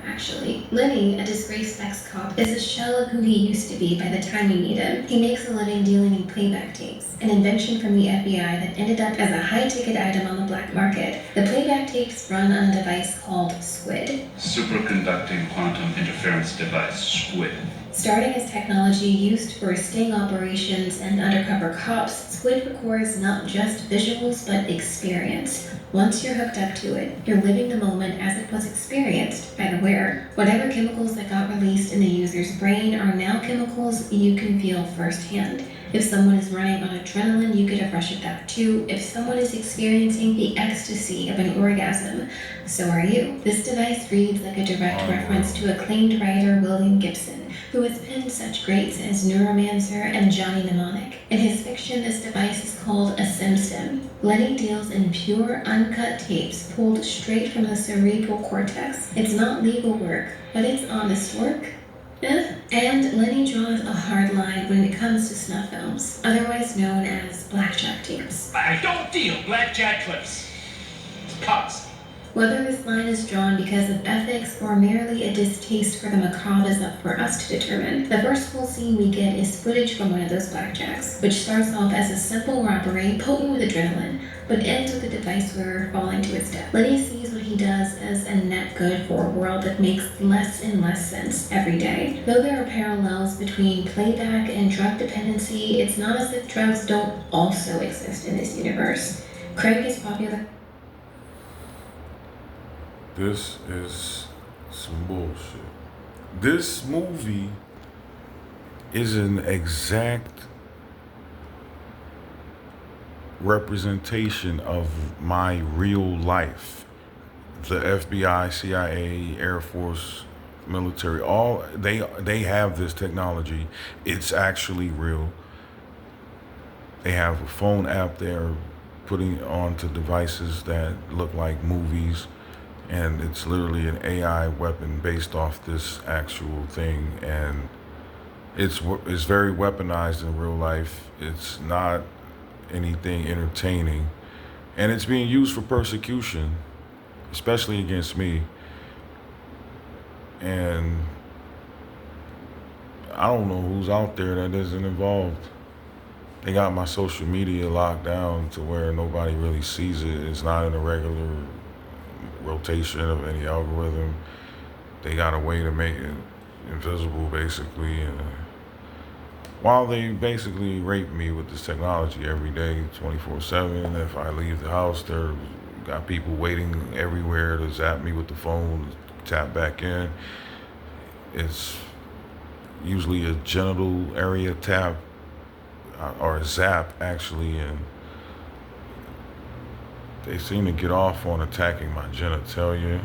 actually. Lenny, a disgraced ex-cop, is a shell of who he used to be by the time you meet him. He makes a living dealing in playback tapes, an invention from the FBI that ended up as a high-ticket item on the black market. The playback tapes run on a device called SQUID. Superconducting quantum interference device, SQUID. Starting as technology used for sting operations and undercover cops, SQUID records not just visuals, but experience. Once you're hooked up to it, you're living the moment as it was experienced by the wearer. Whatever chemicals that got released in the user's brain are now chemicals you can feel firsthand. If someone is running on adrenaline, you get a rush of that too. If someone is experiencing the ecstasy of an orgasm, so are you. This device reads like a direct reference to acclaimed writer William Gibson, who has penned such greats as Neuromancer and Johnny Mnemonic. In his fiction, this device is called a SimStim. Lenny deals in pure, uncut tapes pulled straight from the cerebral cortex. It's not legal work, but it's honest work. And Lenny draws a hard line when it comes to snuff films, otherwise known as blackjack tapes. I don't deal blackjack clips. Cuts. Whether this line is drawn because of ethics or merely a distaste for the macabre is up for us to determine. The first full scene we get is footage from one of those blackjacks, which starts off as a simple robbery potent with adrenaline, but ends with the device wearer falling to his death. Lenny sees what he does as a net good for a world that makes less and less sense every day. Though there are parallels between playback and drug dependency, it's not as if drugs don't also exist in this universe. Craig is popular. This is some bullshit. This movie is an exact representation of my real life. The FBI, CIA, Air Force, military, all they have this technology. It's actually real. They have a phone app they're putting onto devices that look like movies. And it's literally an AI weapon based off this actual thing, and it's very weaponized in real life. It's not anything entertaining, and it's being used for persecution, especially against me. And I don't know who's out there that isn't involved. They got my social media locked down to where nobody really sees it. It's not in a regular rotation of any algorithm. They got a way to make it invisible, basically. And while they basically rape me with this technology every day, 24/7. If I leave the house, there got people waiting everywhere to zap me with the phone, tap back in. It's usually a genital area tap, or a zap, actually, and they seem to get off on attacking my genitalia.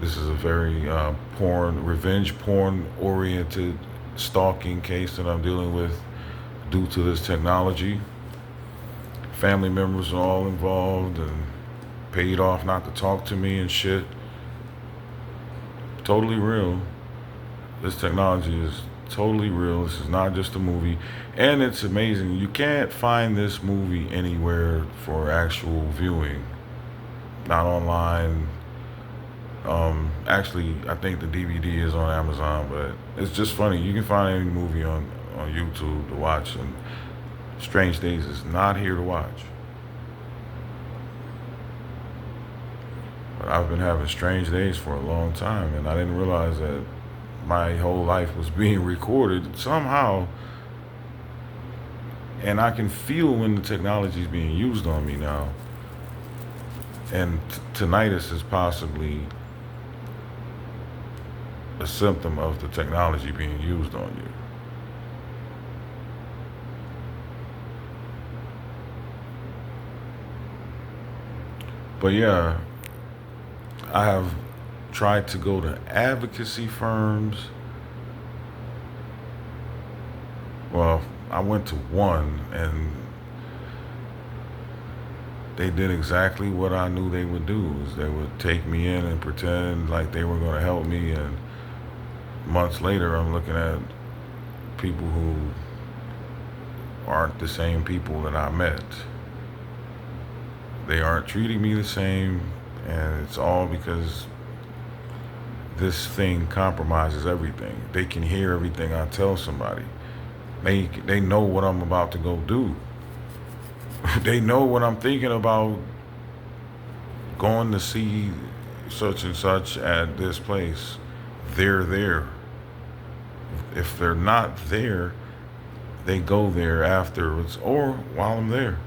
This is a very revenge porn oriented stalking case that I'm dealing with due to this technology. Family members are all involved and paid off not to talk to me and shit. Totally real. This technology is totally real. This is not just a movie. And it's amazing. You can't find this movie anywhere for actual viewing. Not online. Actually, I think the DVD is on Amazon, but it's just funny. You can find any movie on YouTube to watch, and Strange Days is not here to watch. But I've been having strange days for a long time, and I didn't realize that my whole life was being recorded somehow. And I can feel when the technology is being used on me now. And tinnitus is possibly a symptom of the technology being used on you. But yeah, I have tried to go to advocacy firms. Well, I went to one, and they did exactly what I knew they would do. Is they would take me in and pretend like they were going to help me, and months later I'm looking at people who aren't the same people that I met. They aren't treating me the same, and it's all because this thing compromises everything. They can hear everything I tell somebody. They know what I'm about to go do. They know what I'm thinking about going to see such and such at this place. They're there. If they're not there, they go there afterwards or while I'm there.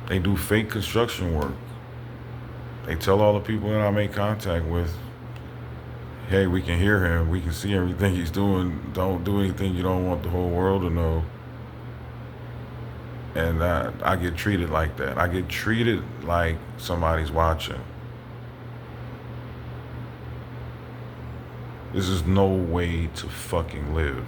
They do fake construction work. They tell all the people that I make contact with, hey, we can hear him, we can see everything he's doing. Don't do anything you don't want the whole world to know. And I get treated like that. I get treated like somebody's watching. This is no way to fucking live.